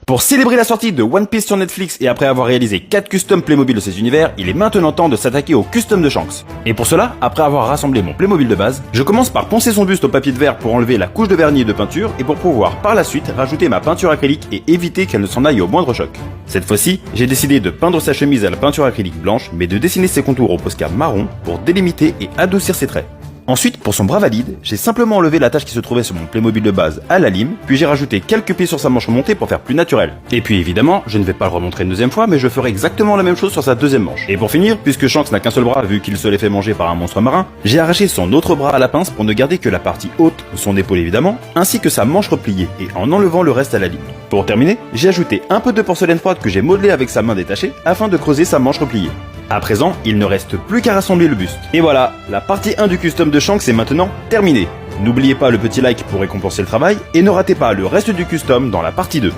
Pour célébrer la sortie de One Piece sur Netflix et après avoir réalisé 4 customs Playmobil de ces univers, il est maintenant temps de s'attaquer au custom de Shanks. Et pour cela, après avoir rassemblé mon Playmobil de base, je commence par poncer son buste au papier de verre pour enlever la couche de vernis et de peinture et pour pouvoir par la suite rajouter ma peinture acrylique et éviter qu'elle ne s'en aille au moindre choc. Cette fois-ci, j'ai décidé de peindre sa chemise à la peinture acrylique blanche mais de dessiner ses contours au posca marron pour délimiter et adoucir ses traits. Ensuite, pour son bras valide, j'ai simplement enlevé la tache qui se trouvait sur mon Playmobil de base à la lime, puis j'ai rajouté quelques plis sur sa manche remontée pour faire plus naturel. Et puis évidemment, je ne vais pas le remontrer une deuxième fois, mais je ferai exactement la même chose sur sa deuxième manche. Et pour finir, puisque Shanks n'a qu'un seul bras vu qu'il se l'est fait manger par un monstre marin, j'ai arraché son autre bras à la pince pour ne garder que la partie haute, son épaule évidemment, ainsi que sa manche repliée, et en enlevant le reste à la lime. Pour terminer, j'ai ajouté un peu de porcelaine froide que j'ai modelé avec sa main détachée, afin de creuser sa manche repliée. À présent, il ne reste plus qu'à rassembler le buste. Et voilà, la partie 1 du custom de Shanks est maintenant terminée. N'oubliez pas le petit like pour récompenser le travail, et ne ratez pas le reste du custom dans la partie 2.